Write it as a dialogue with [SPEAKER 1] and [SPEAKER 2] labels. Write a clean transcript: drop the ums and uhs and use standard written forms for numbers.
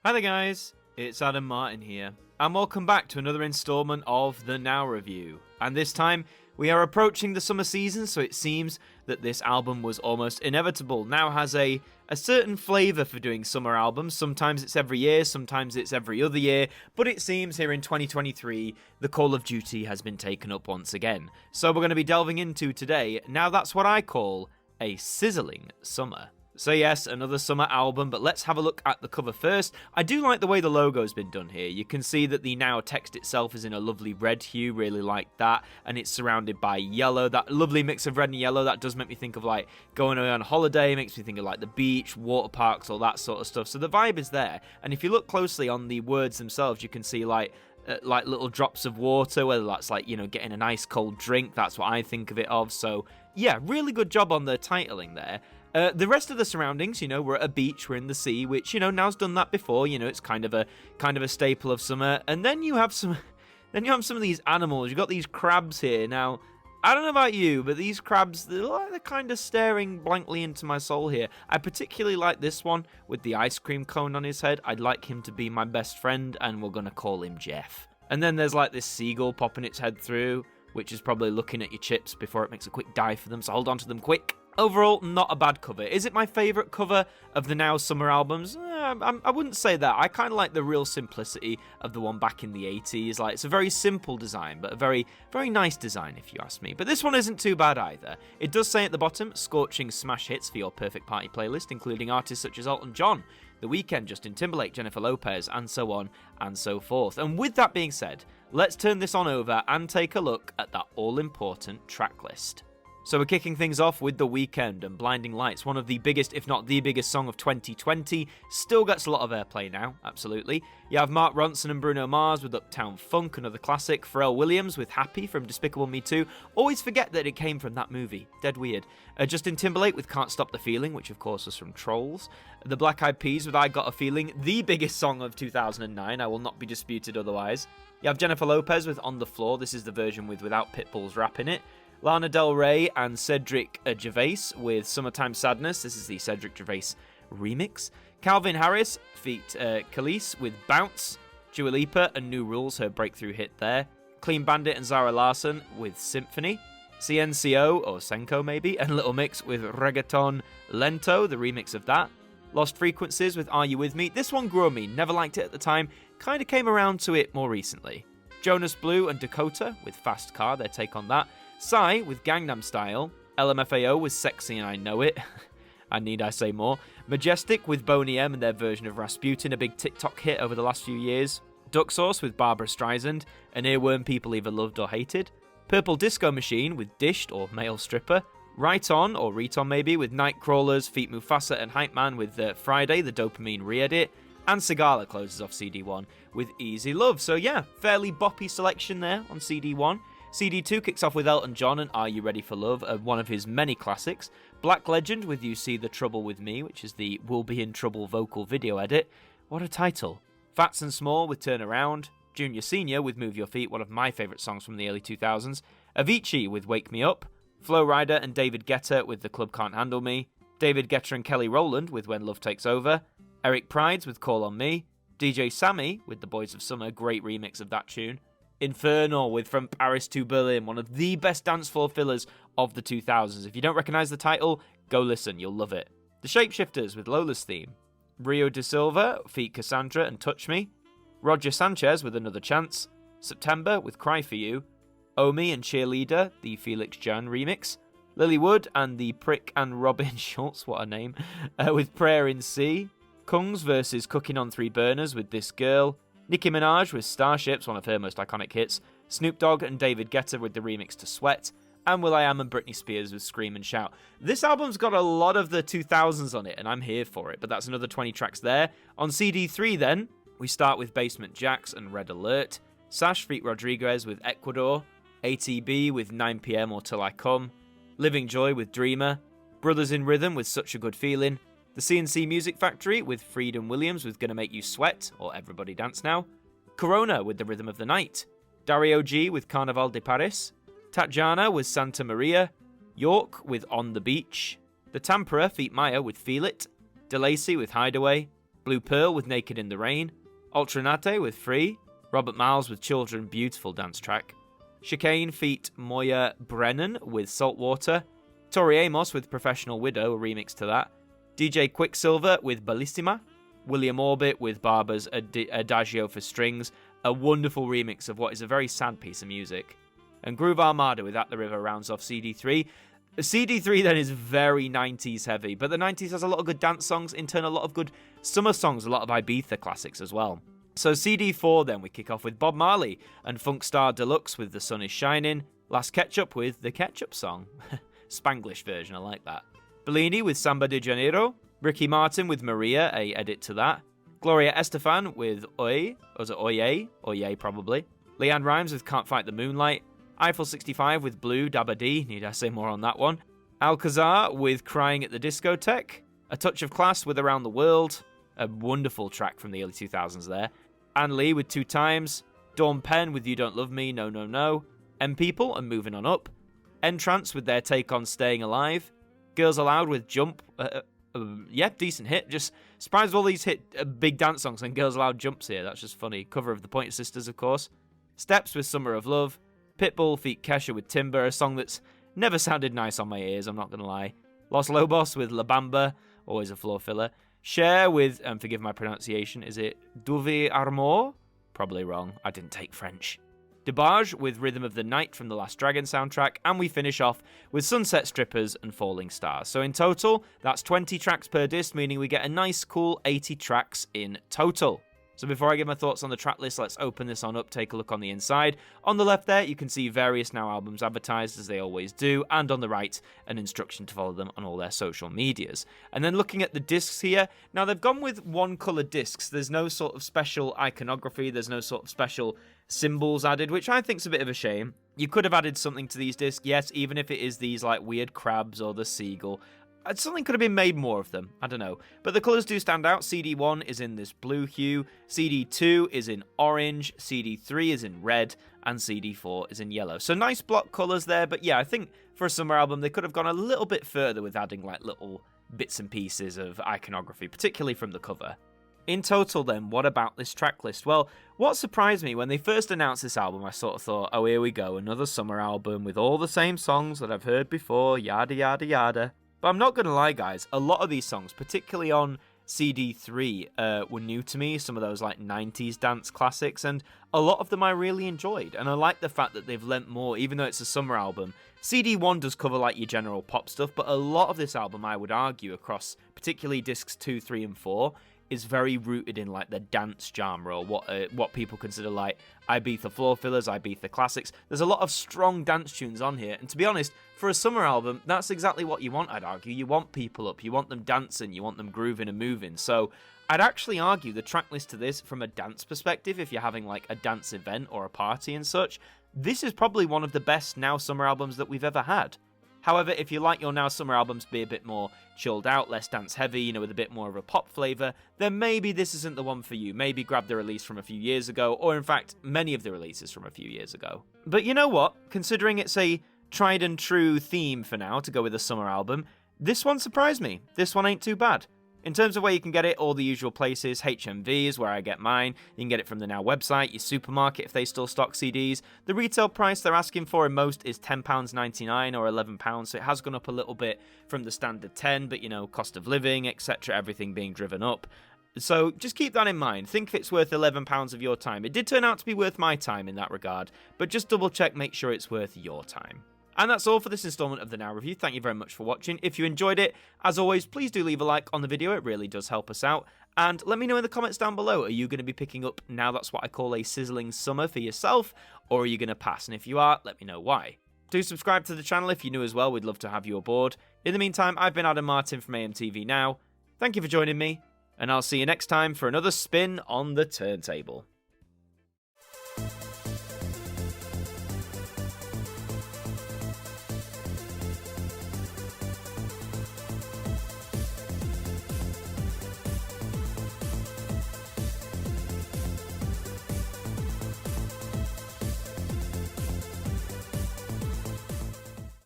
[SPEAKER 1] Hi there guys, it's Adam Martin here, and welcome back to another installment of the Now Review. And this time, we are approaching the summer season, so it seems that this album was almost inevitable. Now has a certain flavour for doing summer albums. Sometimes it's every year, sometimes it's every other year, but it seems here in 2023, the call of duty has been taken up once again. So we're going to be delving into today, now that's what I call a sizzling summer. So yes, another summer album, but let's have a look at the cover first. I do like the way the logo's been done here. You can see that the Now text itself is in a lovely red hue, really like that, and it's surrounded by yellow, that lovely mix of red and yellow. That does make me think of like going away on holiday, makes me think of like the beach, water parks, all that sort of stuff. So the vibe is there, and if you look closely on the words themselves, you can see like little drops of water, whether that's like, you know, getting a nice cold drink. That's what I think of it of. So yeah, really good job on the titling there. The rest of the surroundings, you know, we're at a beach, we're in the sea, which, you know, Now's done that before. You know, it's kind of a staple of summer. And then you have some of these animals. You've got these crabs here. Now, I don't know about you, but these crabs, they're kind of staring blankly into my soul here. I particularly like this one with the ice cream cone on his head. I'd like him to be my best friend, and we're gonna call him Jeff. And then there's like this seagull popping its head through, which is probably looking at your chips before it makes a quick dive for them, so hold on to them quick. Overall, not a bad cover. Is it my favourite cover of the Now summer albums? I wouldn't say that. I kind of like the real simplicity of the one back in the 80s. Like, it's a very simple design, but a very, very nice design, if you ask me. But this one isn't too bad either. It does say at the bottom, scorching smash hits for your perfect party playlist, including artists such as Elton John, The Weeknd, Justin Timberlake, Jennifer Lopez, and so on and so forth. And with that being said, let's turn this on over and take a look at that all-important track list. So we're kicking things off with The Weeknd and Blinding Lights, one of the biggest, if not the biggest song of 2020. Still gets a lot of airplay now, absolutely. You have Mark Ronson and Bruno Mars with Uptown Funk, another classic. Pharrell Williams with Happy from Despicable Me 2. Always forget that it came from that movie. Dead weird. Justin Timberlake with Can't Stop the Feeling, which of course was from Trolls. The Black Eyed Peas with I Got a Feeling, the biggest song of 2009. I will not be disputed otherwise. You have Jennifer Lopez with On the Floor. This is the version without Pitbull's rap in it. Lana Del Rey and Cedric Gervais with Summertime Sadness. This is the Cedric Gervais remix. Calvin Harris feat. Khalees with Bounce. Dua Lipa and New Rules, her breakthrough hit there. Clean Bandit and Zara Larsson with Symphony. CNCO, or Senko maybe, and Little Mix with Reggaeton Lento, the remix of that. Lost Frequencies with Are You With Me. This one grew on me, never liked it at the time, kind of came around to it more recently. Jonas Blue and Dakota with Fast Car, their take on that. Psy with Gangnam Style, LMFAO with Sexy and I Know It, and need I say more, Majestic with Boney M and their version of Rasputin, a big TikTok hit over the last few years, Duck Sauce with Barbara Streisand, an earworm people either loved or hated, Purple Disco Machine with Dished or Male Stripper, Right On, or Riton maybe, with Nightcrawlers, feat. Mufasa and Hype Man with Friday, the Dopamine re-edit, and Sigala closes off CD1 with Easy Love. So yeah, fairly boppy selection there on CD1. CD2 kicks off with Elton John and Are You Ready for Love, one of his many classics. Black Legend with You See the Trouble With Me, which is the We'll Be in Trouble vocal video edit. What a title. Fats and Small with Turn Around. Junior Senior with Move Your Feet, one of my favourite songs from the early 2000s. Avicii with Wake Me Up. Flo Rida and David Guetta with The Club Can't Handle Me. David Guetta and Kelly Rowland with When Love Takes Over. Eric Prides with Call On Me. DJ Sammy with The Boys of Summer, great remix of that tune. Infernal with From Paris to Berlin, one of the best dance floor fillers of the 2000s. If you don't recognise the title, go listen, you'll love it. The Shapeshifters with Lola's Theme. Rio de Silva feat. Cassandra and Touch Me. Roger Sanchez with Another Chance. September with Cry For You. Omi and Cheerleader, the Felix Jan remix. Lily Wood and the Prick and Robin Schultz, what a name, with Prayer in C. Kungs versus Cooking on Three Burners with This Girl. Nicki Minaj with Starships, one of her most iconic hits. Snoop Dogg and David Guetta with the remix to Sweat. And will.i.am and Britney Spears with Scream and Shout. This album's got a lot of the 2000s on it, and I'm here for it, but that's another 20 tracks there. On CD3 then, we start with Basement Jaxx and Red Alert. Sash feat. Rodriguez with Ecuador. ATB with 9pm or Till I Come. Living Joy with Dreamer. Brothers in Rhythm with Such a Good Feeling. The CNC Music Factory with Freedom Williams with Gonna Make You Sweat, or Everybody Dance Now. Corona with The Rhythm of the Night. Dario G with Carnaval de Paris. Tatjana with Santa Maria. York with On the Beach. The Tampera feat. Maya with Feel It. DeLacy with Hideaway. Blue Pearl with Naked in the Rain, Ultranate with Free, Robert Miles with Children, beautiful dance track, Chicane feat. Moya Brennan with Saltwater, Tori Amos with Professional Widow, a remix to that, DJ Quicksilver with Bellissima, William Orbit with Barber's Adagio for Strings, a wonderful remix of what is a very sad piece of music, and Groove Armada with At the River rounds off CD3. CD3 then is very 90s heavy, but the 90s has a lot of good dance songs, in turn a lot of good summer songs, a lot of Ibiza classics as well. So CD4 then we kick off with Bob Marley and Funk Star Deluxe with The Sun Is Shining, Last Ketchup with The Ketchup Song, Spanglish version, I like that, Bellini with Samba de Janeiro, Ricky Martin with Maria, a edit to that, Gloria Estefan with Oye, or was it Oye? Oye probably, Leanne Rimes with Can't Fight the Moonlight, Eiffel 65 with Blue Dabba Dee, need I say more on that one, Alcazar with Crying at the Discotheque, A Touch of Class with Around the World, a wonderful track from the early 2000s there, Anne Lee with Two Times, Dawn Penn with You Don't Love Me, No No No, M People and Moving On Up, Entrance with their take on Staying Alive, Girls Aloud with Jump, yeah, decent hit, just surprised with all these big dance songs and Girls Aloud jumps here, that's just funny, cover of the Pointer Sisters of course, Steps with Summer of Love, Pitbull feat. Kesha with Timber, a song that's never sounded nice on my ears, I'm not going to lie. Los Lobos with La Bamba, always a floor filler. Cher with, forgive my pronunciation, is it Douve Armour? Probably wrong, I didn't take French. DeBarge with Rhythm of the Night from the Last Dragon soundtrack, and we finish off with Sunset Strippers and Falling Stars. So in total, that's 20 tracks per disc, meaning we get a nice cool 80 tracks in total. So before I give my thoughts on the track list, let's open this on up, take a look on the inside. On the left there, you can see various Now albums advertised, as they always do, and on the right, an instruction to follow them on all their social medias. And then looking at the discs here, now they've gone with one-colour discs. There's no sort of special iconography, there's no sort of special symbols added, which I think's a bit of a shame. You could have added something to these discs, yes, even if it is these like weird crabs or the seagull. Something could have been made more of them, I don't know. But the colours do stand out. CD1 is in this blue hue, CD2 is in orange, CD3 is in red, and CD4 is in yellow. So nice block colours there, but yeah, I think for a summer album they could have gone a little bit further with adding like little bits and pieces of iconography, particularly from the cover. In total then, what about this track list? Well, what surprised me when they first announced this album, I sort of thought, oh, here we go, another summer album with all the same songs that I've heard before, yada yada yada. But I'm not going to lie, guys, a lot of these songs, particularly on CD3, were new to me, some of those like 90s dance classics, and a lot of them I really enjoyed. And I like the fact that they've lent more, even though it's a summer album. CD1 does cover like your general pop stuff, but a lot of this album, I would argue, across particularly discs 2, 3, and 4, is very rooted in like the dance genre, or what people consider like Ibiza floor fillers, Ibiza classics. There's a lot of strong dance tunes on here, and to be honest, for a summer album, that's exactly what you want, I'd argue. You want people up, you want them dancing, you want them grooving and moving. So I'd actually argue the track list to this, from a dance perspective, if you're having like a dance event or a party and such, this is probably one of the best Now summer albums that we've ever had. However, if you like your Now summer albums to be a bit more chilled out, less dance heavy, with a bit more of a pop flavour, then maybe this isn't the one for you. Maybe grab the release from a few years ago, or in fact, many of the releases from a few years ago. But you know what? Considering it's a tried and true theme for Now to go with a summer album, this one surprised me. This one ain't too bad. In terms of where you can get it, all the usual places. HMV is where I get mine. You can get it from the Now website, your supermarket if they still stock CDs. The retail price they're asking for in most is £10.99 or £11, so it has gone up a little bit from the standard 10, but cost of living, etc., everything being driven up. So just keep that in mind. Think if it's worth £11 of your time. It did turn out to be worth my time in that regard, but just double check, make sure it's worth your time. And that's all for this installment of the Now Review. Thank you very much for watching. If you enjoyed it, as always, please do leave a like on the video. It really does help us out. And let me know in the comments down below, are you going to be picking up Now That's What I Call a Sizzling Summer for yourself, or are you going to pass? And if you are, let me know why. Do subscribe to the channel if you're new as well. We'd love to have you aboard. In the meantime, I've been Adam Martin from AMTV Now. Thank you for joining me, and I'll see you next time for another spin on the turntable.